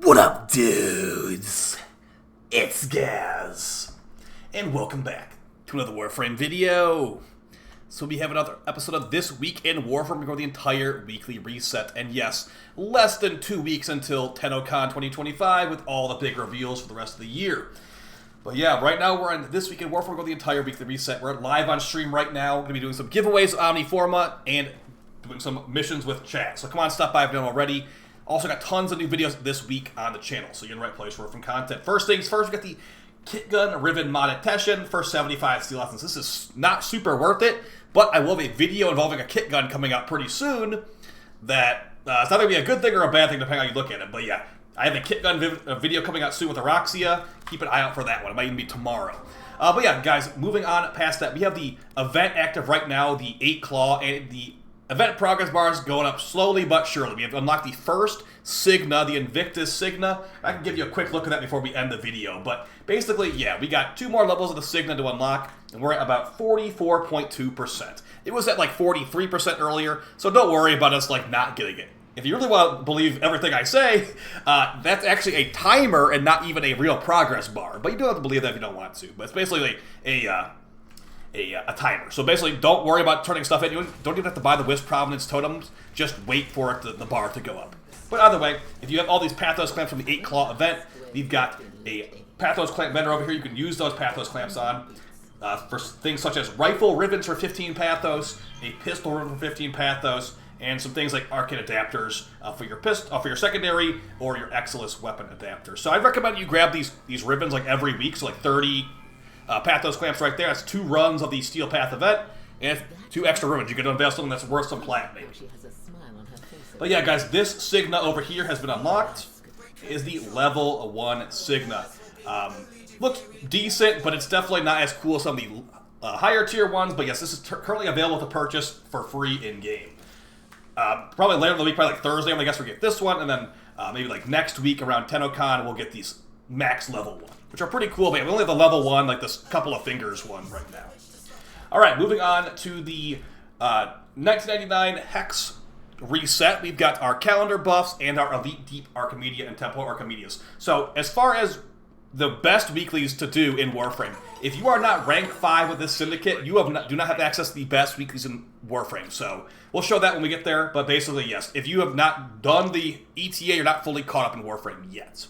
What up, dudes? It's Gaz, and welcome back to another Warframe video. So we have another episode of This Week in Warframe. We go the entire weekly reset, and yes, less than 2 weeks until Tennocon 2025 with all the big reveals for the rest of the year. But yeah, right now we're in This Week in Warframe. We go the entire weekly reset. We're live on stream right now. We're going to be doing some giveaways with Omniforma and doing some missions with chat. So come on, stop by if you don't already. Also got tons of new videos this week on the channel, so you're in the right place for Warframe content. First things first, we got the Kit Gun Riven modded Teshin, first 75 steel essence. This is not super worth it, but I will have a video involving a kit gun coming out pretty soon that it's not going to be a good thing or a bad thing depending on how you look at it. But yeah, I have a kit gun video coming out soon with Araxia. Keep an eye out for that one. It might even be tomorrow. But yeah, guys, moving on past that, we have the event active right now, the 8 Claw, and the event progress bar is going up slowly but surely. We have unlocked the first Signa, the Invictus Signa. I can give you a quick look at that before we end the video. But basically, yeah, we got 2 more levels of the Signa to unlock, and we're at about 44.2%. It was at like 43% earlier, so don't worry about us like not getting it. If you really want to believe everything I say, that's actually a timer and not even a real progress bar. But you don't have to believe that if you don't want to. But it's basically a timer. So basically, don't worry about turning stuff in. You don't even have to buy the Wisp Provenance totems. Just wait for it the bar to go up. But either way, if you have all these Pathos clamps from the 8 Claw event, we've got a Pathos clamp vendor over here. You can use those Pathos clamps on for things such as rifle ribbons for 15 Pathos, a pistol ribbon for 15 Pathos, and some things like Arcane adapters for your secondary or your Exilus weapon adapter. So I recommend you grab these ribbons like every week. So like 30. Pathos clamps right there. That's 2 runs of the Steel Path event, and 2 extra ribbons. You can invest something that's worth some plat, maybe. But yeah, guys, this Signa over here has been unlocked. It is the level 1 Signa. Looks decent, but it's definitely not as cool as some of the higher tier ones. But yes, this is currently available to purchase for free in game. Probably later in the week, probably like Thursday, I guess we'll get this one, and then maybe like next week around Tennocon, we'll get these max level 1, which are pretty cool. But we only have the level 1, like this couple of fingers one right now. Alright, moving on to the 1999 Hex reset. We've got our calendar buffs and our Elite Deep Archimedia and Tempo Archimedes. So, as far as the best weeklies to do in Warframe, if you are not rank 5 with this syndicate, you do not have access to the best weeklies in Warframe. So, we'll show that when we get there. But basically, yes, if you have not done the ETA, you're not fully caught up in Warframe yet.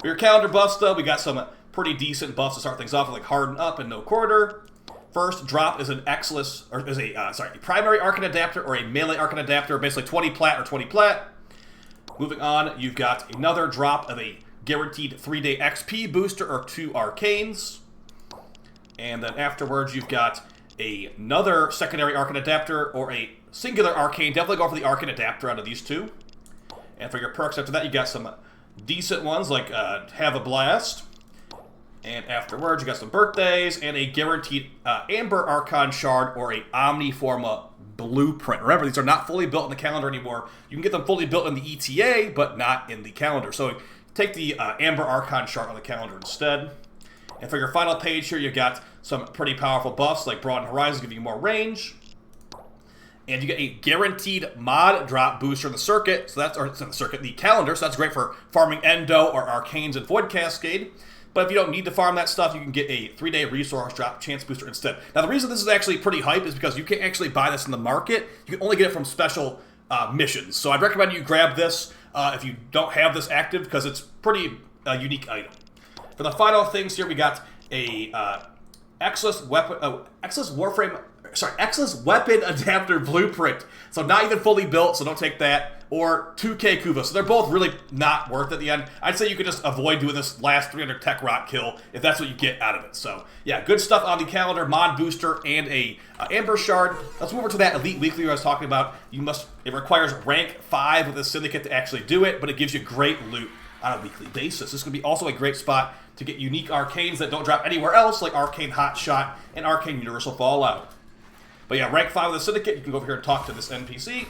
For your calendar buffs, though, we got some pretty decent buffs to start things off, like Harden Up and No Quarter. First drop is an Exilus, or is a primary Arcane adapter or a melee Arcane adapter, basically 20 plat or 20 plat. Moving on, you've got another drop of a guaranteed 3-day XP booster or 2 Arcanes. And then afterwards, you've got another secondary Arcane adapter or a singular Arcane. Definitely go for the Arcane adapter out of these 2. And for your perks after that, you got some decent ones like Have a Blast. And afterwards, you got some birthdays and a guaranteed Amber Archon Shard or a Omniforma Blueprint. Remember, these are not fully built in the calendar anymore. You can get them fully built in the ETA, but not in the calendar. So take the Amber Archon Shard on the calendar instead. And for your final page here, you've got some pretty powerful buffs like Broaden Horizons, giving you more range. And you get a guaranteed mod drop booster in the circuit. So that's the calendar. So that's great for farming Endo or Arcanes and Void Cascade. But if you don't need to farm that stuff, you can get a 3-day resource drop chance booster instead. Now, the reason this is actually pretty hype is because you can't actually buy this in the market. You can only get it from special missions. So I'd recommend you grab this if you don't have this active, because it's pretty unique item. For the final things here, we got a Exilus Weapon Adapter Blueprint. So not even fully built, so don't take that. Or 2K Kuva. So they're both really not worth it at the end. I'd say you could just avoid doing this last 300 Tech Rot kill if that's what you get out of it. So yeah, good stuff on the calendar, mod booster, and a Amber Shard. Let's move over to that Elite Weekly I was talking about. It requires rank 5 with the Syndicate to actually do it, but it gives you great loot on a weekly basis. This is going to be also a great spot to get unique Arcanes that don't drop anywhere else, like Arcane Hot Shot and Arcane Universal Fallout. But yeah, rank 5 with the Syndicate, you can go over here and talk to this NPC.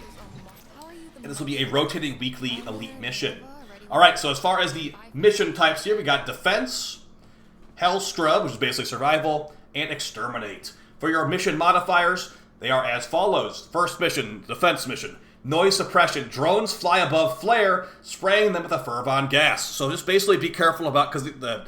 And this will be a rotating weekly elite mission. Alright, so as far as the mission types here, we got Defense, Hell Scrub, which is basically Survival, and Exterminate. For your mission modifiers, they are as follows. First mission, Defense mission. Noise suppression. Drones fly above flare, spraying them with a fervon gas. So just basically be careful about, because the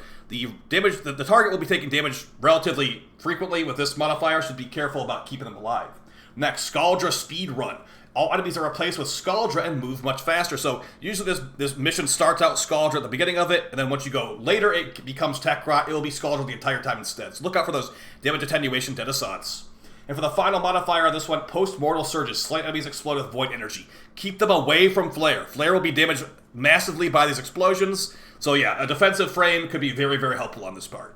damage, the target will be taking damage relatively frequently with this modifier, so be careful about keeping them alive. Next, Scaldra Speed Run. All enemies are replaced with Scaldra and move much faster. So usually this mission starts out Scaldra at the beginning of it, and then once you go later, it becomes Tech Rot. It will be Scaldra the entire time instead. So look out for those damage attenuation Denisants. And for the final modifier on this one, Post-Mortal Surges. Slight enemies explode with Void Energy. Keep them away from Flare. Flare will be damaged massively by these explosions. So yeah, a defensive frame could be very, very helpful on this part.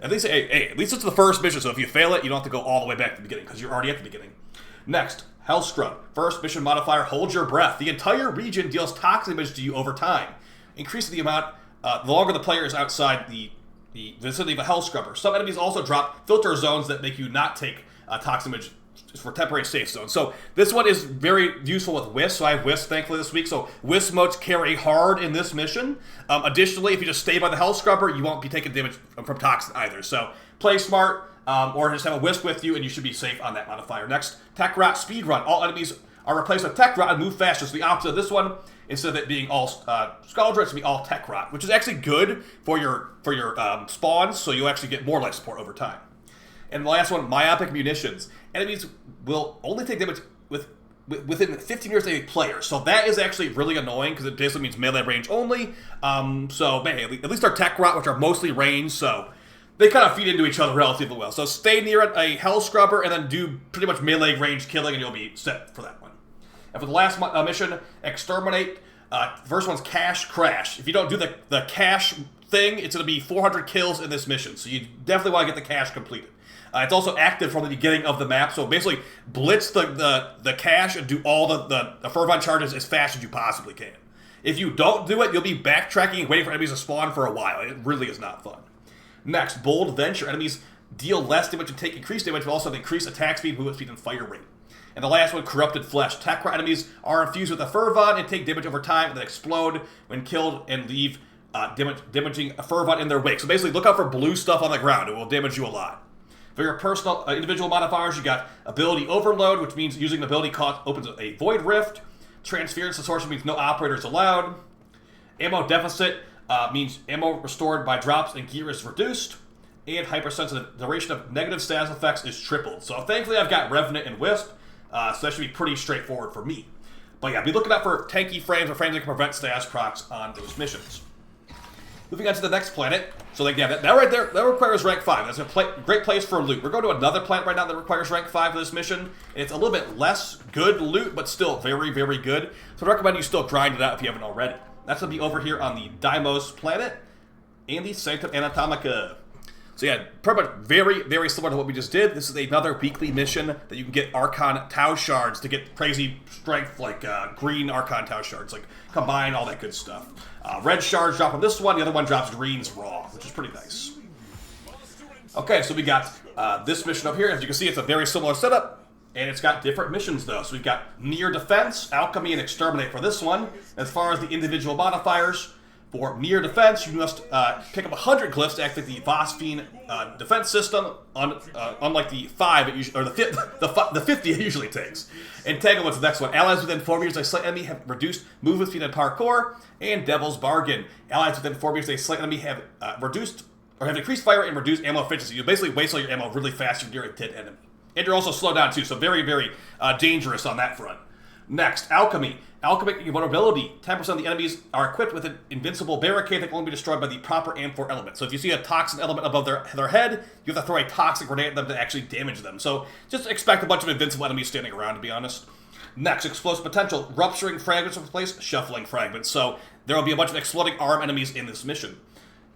At least it's the first mission, so if you fail it, you don't have to go all the way back to the beginning, because you're already at the beginning. Next, Hellscrub. First mission modifier, Hold Your Breath. The entire region deals toxic damage to you over time, increasing the amount the longer the player is outside the vicinity of a Hellscrubber. Some enemies also drop filter zones that make you not take toxic damage for temporary safe zones. So this one is very useful with Wisp, so I have Wisp thankfully this week, so Wisp modes carry hard in this mission. Additionally, if you just stay by the Hellscrubber, you won't be taking damage from Toxin either. So play smart, or just have a Wisp with you and you should be safe on that modifier. Next, Tech Rot Speed Run. All enemies are replaced with Tech Rot and move faster. So the opposite of this one, instead of it being all Scaldra, it's going to be all Tech Rot, which is actually good for your spawns, so you'll actually get more life support over time. And the last one, Myopic Munitions. Enemies will only take damage within 15 meters of a player. So that is actually really annoying, because it basically means melee range only. So man, at least our Tech Rot, which are mostly range, so they kind of feed into each other relatively well. So stay near a Hellscrubber and then do pretty much melee range killing, and you'll be set for that one. And for the last mission, Exterminate. First one's Cache Crash. If you don't do the cache thing, it's going to be 400 kills in this mission. So you definitely want to get the cache completed. It's also active from the beginning of the map, so basically blitz the cache and do all the fervon charges as fast as you possibly can. If you don't do it, you'll be backtracking and waiting for enemies to spawn for a while. It really is not fun. Next, Bold Venture. Enemies deal less damage and take increased damage, but also have increased attack speed, movement speed, and fire rate. And the last one, Corrupted Flesh. Tech Rot enemies are infused with a fervon and take damage over time, and then explode when killed and leave damaging a fervon in their wake. So basically, look out for blue stuff on the ground. It will damage you a lot. For your personal individual modifiers, you got Ability Overload, which means using the ability cost opens a Void Rift. Transference to Sorcery means no operators allowed. Ammo Deficit means ammo restored by drops and gear is reduced. And Hypersensitive, duration of negative status effects is tripled. So thankfully I've got Revenant and Wisp, so that should be pretty straightforward for me. But yeah, be looking out for tanky frames or frames that can prevent status procs on those missions. Moving on to the next planet. So like, yeah, that right there, that requires rank 5. That's a great place for loot. We're going to another planet right now that requires rank 5 for this mission. And it's a little bit less good loot, but still very, very good. So I recommend you still grind it out if you haven't already. That's going to be over here on the Daimos planet and the Sanctum Anatomica. So yeah, pretty much very, very similar to what we just did. This is another weekly mission that you can get Archon Tau Shards to get crazy strength, like green Archon Tau Shards, like combine, all that good stuff. Red shards drop on this one, the other one drops greens raw, which is pretty nice. Okay, so we got this mission up here. As you can see, it's a very similar setup, and it's got different missions though. So we've got Near Defense, Alchemy, and Exterminate for this one. As far as the individual modifiers, for Near Defense, you must pick up 100 glyphs to activate the Phosphine defense system, unlike the 5 it usually, or the 50 it usually takes. Entanglement's the next one. Allies within 4 meters of a slight enemy have reduced movement speed and parkour. And Devil's Bargain. Allies within 4 meters of a slight enemy have reduced or have increased fire and reduced ammo efficiency. You basically waste all your ammo really fast if you're a dead enemy. And you're also slowed down too, so very, very dangerous on that front. Next, Alchemy. Alchemic invulnerability. 10% of the enemies are equipped with an invincible barricade that can only be destroyed by the proper Amphor element. So if you see a toxin element above their head, you have to throw a toxic grenade at them to actually damage them. So just expect a bunch of invincible enemies standing around, to be honest. Next, Explosive Potential. Rupturing Fragments will replace Shuffling Fragments. So there will be a bunch of exploding arm enemies in this mission.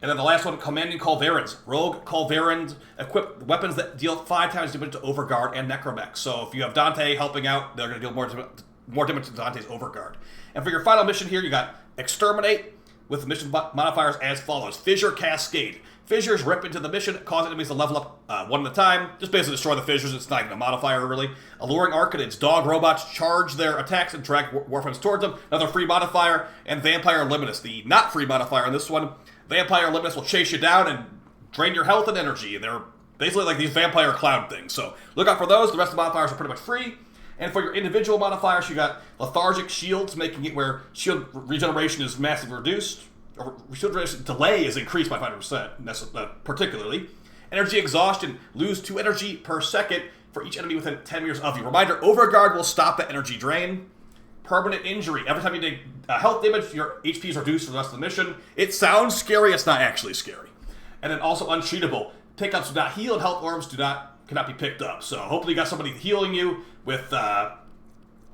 And then the last one, Commanding Culverins. Rogue Culverins equip weapons that deal 5 times damage to Overguard and Necromech. So if you have Dante helping out, they're going to deal more damage to Dante's Overguard. And for your final mission here, you got Exterminate with mission modifiers as follows. Fissure Cascade. Fissures rip into the mission, cause enemies to level up one at a time. Just basically destroy the fissures. It's not even a modifier, really. Alluring Arcanids. Dog robots charge their attacks and drag Warframes towards them. Another free modifier. And Vampire Limitless. The not free modifier on this one. Vampire Limitless will chase you down and drain your health and energy. And they're basically like these vampire cloud things. So look out for those. The rest of the modifiers are pretty much free. And for your individual modifiers, you got lethargic shields, making it where shield regeneration is massively reduced, or shield regeneration delay is increased by 5%, particularly. Energy exhaustion, lose 2 energy per second for each enemy within 10 meters of you. Reminder, Overguard will stop that energy drain. Permanent injury, every time you take health damage, your HP is reduced for the rest of the mission. It sounds scary, it's not actually scary. And then also untreatable, pickups do not heal, and health orbs cannot be picked up. So hopefully you got somebody healing you with, I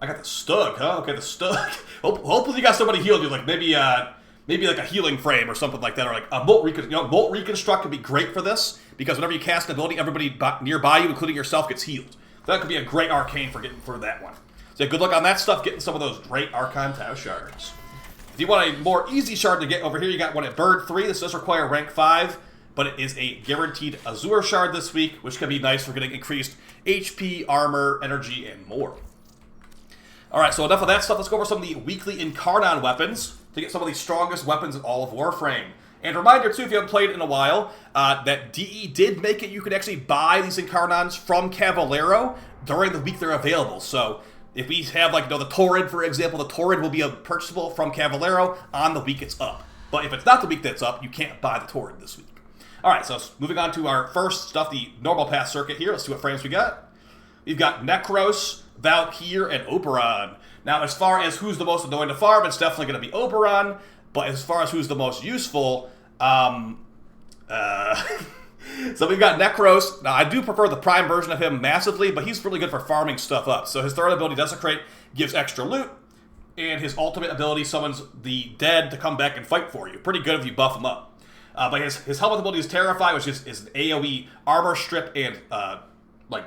got the Stug, huh? Okay, the Stug. Hopefully you got somebody healing you, like maybe like a healing frame or something like that, or like a Bolt Reconstruct. Bolt Reconstruct could be great for this, because whenever you cast an ability, everybody nearby you, including yourself, gets healed. So that could be a great arcane for that one. So yeah, good luck on that stuff, getting some of those great Archon Shards. If you want a more easy shard to get over here, you got one at Bird 3. This does require rank 5, but it is a guaranteed Azour Shard this week, which can be nice for getting increased HP, armor, energy, and more. Alright, so enough of that stuff. Let's go over some of the weekly Incarnon weapons to get some of the strongest weapons in all of Warframe. And reminder, too, if you haven't played in a while, that DE did make it you could actually buy these Incarnons from Cavalero during the week they're available. So if we have, like, the Torrid, for example, the Torrid will be purchasable from Cavalero on the week it's up. But if it's not the week that's up, you can't buy the Torrid this week. Alright, so moving on to our first stuff, the normal path circuit here. Let's see what frames we got. We've got Necros, Valkyr, and Oberon. Now, as far as who's the most annoying to farm, it's definitely going to be Oberon. But as far as who's the most useful, so we've got Necros. Now, I do prefer the Prime version of him massively, but he's really good for farming stuff up. So his third ability, Desecrate, gives extra loot, and his ultimate ability summons the dead to come back and fight for you. Pretty good if you buff him up. But his helmet ability is Terrify, which is an AoE armor strip and, like,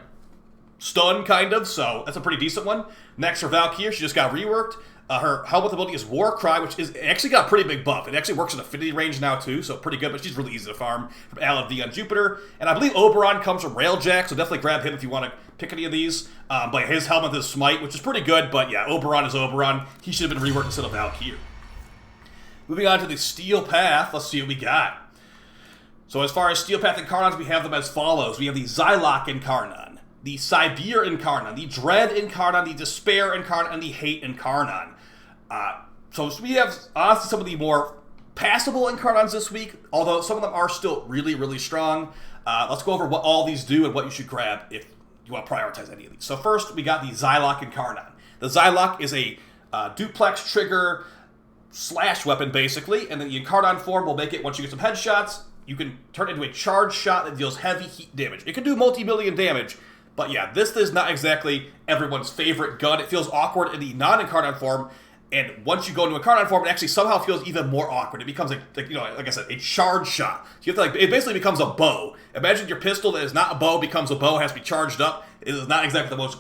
stun, kind of, so that's a pretty decent one. Next, for Valkyr, she just got reworked. Her helmet ability is Warcry, which is actually got a pretty big buff. It actually works in affinity range now, too, so pretty good, but she's really easy to farm from Alan V on Jupiter. And I believe Oberon comes from Railjack, so definitely grab him if you want to pick any of these. But his helmet is Smite, which is pretty good, but yeah, Oberon is Oberon. He should have been reworked instead of Valkyr. Moving on to the Steel Path, let's see what we got. So as far as Steel Path Incarnons, we have them as follows. We have the Xylock Incarnon, the Sibir Incarnon, the Dread Incarnon, the Despair Incarnon, and the Hate Incarnon. So we have, honestly, some of the more passable Incarnons this week, although some of them are still really, really strong. Let's go over what all these do and what you should grab if you want to prioritize any of these. So first, we got the Xylock Incarnon. The Xylock is a duplex trigger slash weapon, basically, and then the Incarnon form will make it, once you get some headshots, you can turn it into a charged shot that deals heavy heat damage. It can do multi-million damage, but yeah, this is not exactly everyone's favorite gun. It feels awkward in the non-Incarnon form, and once you go into Incarnon form, it actually somehow feels even more awkward. It becomes, like I said, a charged shot. So you have to, like, it basically becomes a bow. Imagine your pistol that is not a bow becomes a bow, has to be charged up. It is not exactly the most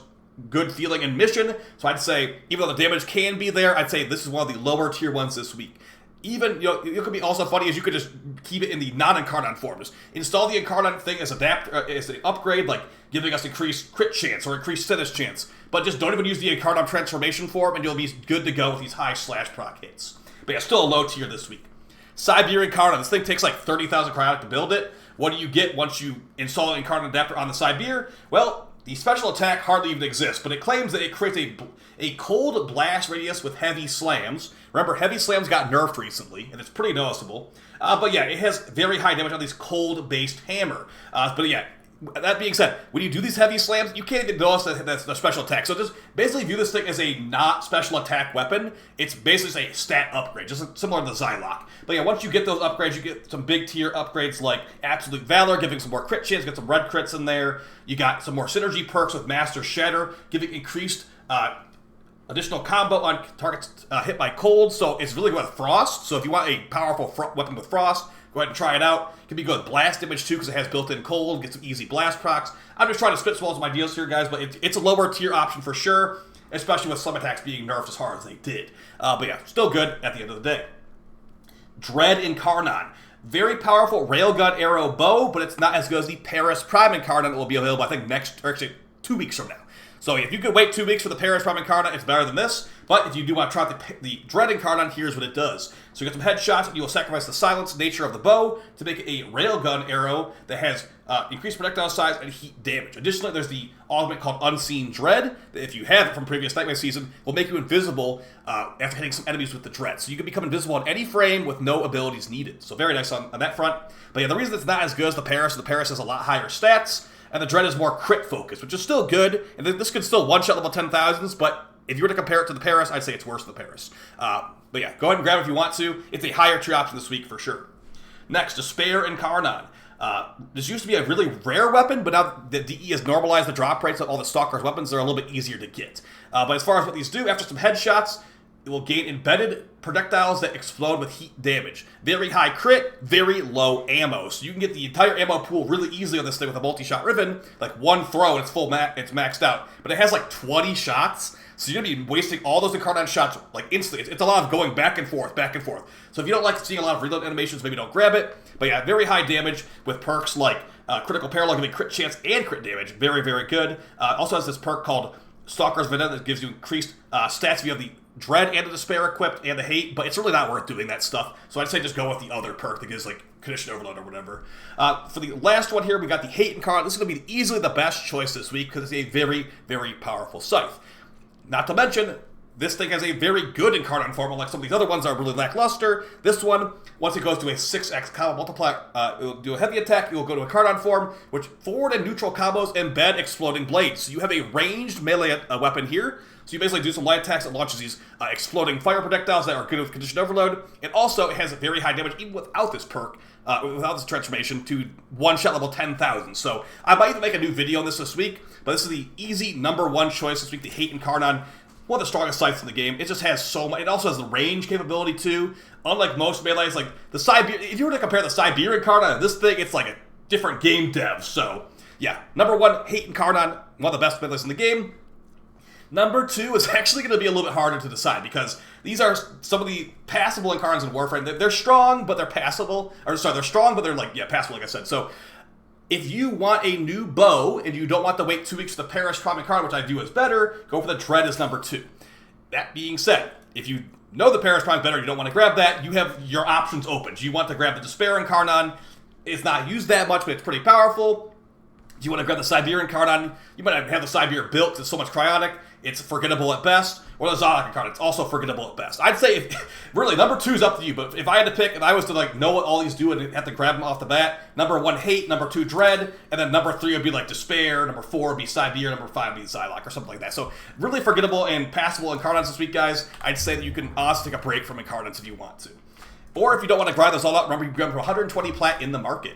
good feeling in mission, so I'd say, even though the damage can be there, I'd say this is one of the lower tier ones this week. Even, it could be also funny as you could just keep it in the non-Incarnon form. Just install the Incarnon thing as as an upgrade, like giving us increased crit chance or increased status chance. But just don't even use the Incarnon transformation form, and you'll be good to go with these high slash proc hits. But yeah, still a low tier this week. Sibir Incarnon. This thing takes like 30,000 cryotic to build it. What do you get once you install an Incarnon adapter on the Sibir? Well, the special attack hardly even exists, but it claims that it creates a cold blast radius with heavy slams. Remember, heavy slams got nerfed recently, and it's pretty noticeable. But yeah, it has very high damage on these cold-based hammer. But yeah, that being said, when you do these heavy slams, you can't even notice that that's the special attack. So just basically view this thing as a not special attack weapon. It's basically a stat upgrade, just similar to the Xylock. But yeah, once you get those upgrades, you get some big tier upgrades like Absolute Valor, giving some more crit chance, get some red crits in there. You got some more synergy perks with Master Shatter, giving increased additional combo on targets hit by cold. So it's really good with Frost. So if you want a powerful weapon with Frost, go ahead and try it out. It can be good with blast damage too, because it has built-in cold, get some easy blast procs. I'm just trying to spitball some ideas here, guys, but it's a lower tier option for sure, especially with some attacks being nerfed as hard as they did. But yeah, still good at the end of the day. Dread Incarnon. Very powerful railgun arrow bow, but it's not as good as the Paris Prime Incarnon that will be available, I think, actually 2 weeks from now. So if you could wait 2 weeks for the Warframe Incarnon, it's better than this. But if you do want to try the Dread Incarnon, here's what it does. So you get some headshots, and you will sacrifice the silenced nature of the bow to make a railgun arrow that has increased projectile size and heat damage. Additionally, there's the augment called Unseen Dread, that if you have it from previous Nightwave season, will make you invisible after hitting some enemies with the Dread. So you can become invisible in any frame with no abilities needed. So very nice on that front. But yeah, the reason it's not as good as the Paris has a lot higher stats, and the Dread is more crit focused, which is still good, and this could still one-shot level 10,000s, but if you were to compare it to the Paris, I'd say it's worse than the Paris. But yeah, go ahead and grab it if you want to. It's a higher tier option this week for sure. Next, Despair Incarnon. This used to be a really rare weapon, but now the DE has normalized the drop rates of all the Stalker's weapons. They're a little bit easier to get. But as far as what these do, after some headshots, it will gain embedded projectiles that explode with heat damage. Very high crit, very low ammo. So you can get the entire ammo pool really easily on this thing with a multi-shot Riven. Like one throw and it's it's maxed out. But it has like 20 shots. So you're going to be wasting all those Incarnon shots like instantly. It's a lot of going back and forth, back and forth. So if you don't like seeing a lot of reload animations, maybe don't grab it. But yeah, very high damage with perks like Critical Parallel, giving crit chance and crit damage. Very, very good. Also has this perk called Stalker's Vendetta that gives you increased stats if you have the Dread and the Despair equipped and the Hate, but it's really not worth doing that stuff. So I'd say just go with the other perk that gives like Condition Overload or whatever. For the last one here, we got the Hate Incarnon. This is going to be easily the best choice this week because it's a very, very powerful scythe. Not to mention, this thing has a very good Incarnon form, unlike some of these other ones that are really lackluster. This one, once it goes to a 6x combo multiplier, it will do a heavy attack, it will go to a Incarnon form, which forward and neutral combos embed exploding blades. So you have a ranged melee weapon here. So you basically do some light attacks that launches these exploding fire projectiles that are good with Condition Overload. And also, it has very high damage, even without this perk, without this transformation, to one-shot level 10,000. So I might even make a new video on this week, but this is the easy #1 choice this week, the Hate Incarnon. One of the strongest scythes in the game. It just has so much. It also has the range capability, too. Unlike most melees, like the if you were to compare the Siberian Incarnon and this thing, it's like a different game dev. So, yeah, #1, Hate Incarnon, one of the best melees in the game. #2 is actually going to be a little bit harder to decide because these are some of the passable Incarnons in Warframe. They're strong, but they're passable. Or sorry, they're strong, but they're like, yeah, passable, like I said. So if you want a new bow and you don't want to wait 2 weeks for the Warframe Incarnon, which I do is better, go for the Dread as #2. That being said, if you know the Warframe is better, you don't want to grab that, you have your options open. Do you want to grab the Despair Incarnon? It's not used that much, but it's pretty powerful. Do you want to grab the Siberian Incarnon? You might have the Siberian built because it's so much cryonic. It's forgettable at best. Or the Zodiac Incarnon. It's also forgettable at best. I'd say, really, #2 is up to you. But if I had to pick, and I was to like know what all these do and have to grab them off the bat, #1 Hate, #2 Dread, and then #3 would be like Despair, #4 would be Siberian, #5 would be Psylocke or something like that. So really forgettable and passable Incarnons this week, guys. I'd say that you can honestly take a break from Incarnons if you want to. Or if you don't want to grind those all out, remember you can grab them for 120 plat in the market.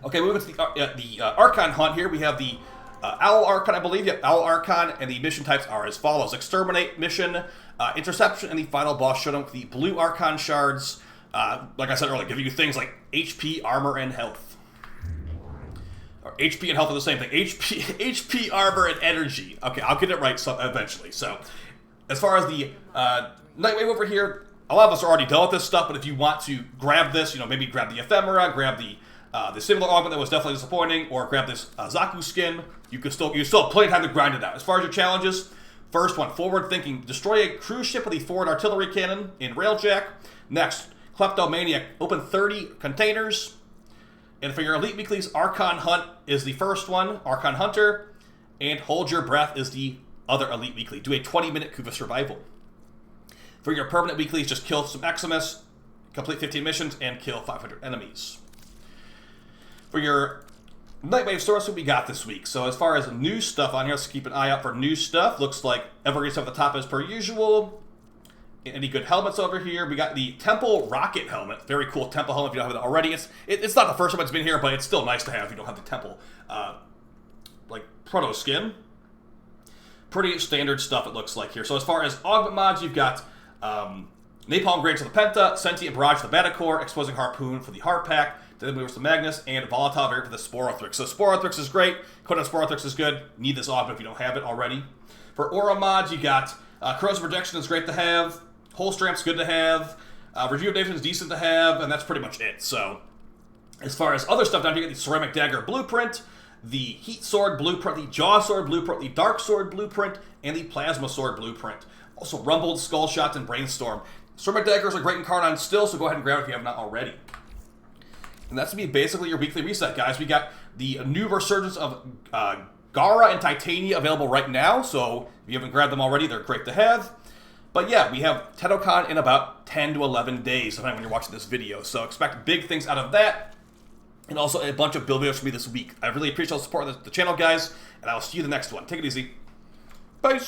Okay, moving to the Archon Hunt here, we have the Owl Archon, I believe. Yep, Owl Archon, and the mission types are as follows. Exterminate mission, Interception, and the final boss showdown with the blue Archon Shards. Like I said earlier, giving you things like HP, armor, and health. Or HP and health are the same thing. HP, armor, and energy. Okay, I'll get it right eventually. So, as far as the Nightwave over here, a lot of us are already done with this stuff, but if you want to grab this, maybe grab the Ephemera, grab the similar augment that was definitely disappointing, or grab this Zaku skin, you still have plenty of time to grind it out. As far as your challenges, first one, forward thinking. Destroy a cruise ship with a forward artillery cannon in Railjack. Next, Kleptomaniac. Open 30 containers. And for your elite weeklies, Archon Hunt is the first one, Archon Hunter, and Hold Your Breath is the other elite weekly. Do a 20-minute Kuva survival. For your permanent weeklies, just kill some Eximus, complete 15 missions, and kill 500 enemies. For your Nightwave source, what we got this week. So as far as new stuff on here, let's keep an eye out for new stuff. Looks like evergreen stuff at the top as per usual. Any good helmets over here? We got the Temple Rocket helmet. Very cool Temple helmet if you don't have it already. It's not the first time it's been here, but it's still nice to have if you don't have the Temple proto skin. Pretty standard stuff it looks like here. So as far as augment mods, you've got Napalm Grades for the Penta, Sentient Barrage for the Batacore, Exposing Harpoon for the Heart Pack, then moves to Magnus, and Volatile Variant for the Sporothrix. So Sporothrix is great, Conan Sporothrix is good, need this augment if you don't have it already. For Aura mods, you got Corrosive Projection is great to have, Holster Amp's good to have, Rejuvenation is decent to have, and that's pretty much it. So as far as other stuff down here, you got the Ceramic Dagger Blueprint, the Heat Sword Blueprint, the Jaw Sword Blueprint, the Dark Sword Blueprint, and the Plasma Sword Blueprint. Also Rumbled, Skull Shots, and Brainstorm. Storm Daggers are great in Incarnon still, so go ahead and grab it if you have not already. And that's going to be basically your weekly reset, guys. We got the new Resurgence of Gara and Titania available right now, so if you haven't grabbed them already, they're great to have. But yeah, we have Tennocon in about 10 to 11 days, sometime when you're watching this video. So expect big things out of that, and also a bunch of build videos from me this week. I really appreciate all the support of the channel, guys, and I'll see you in the next one. Take it easy. Bye.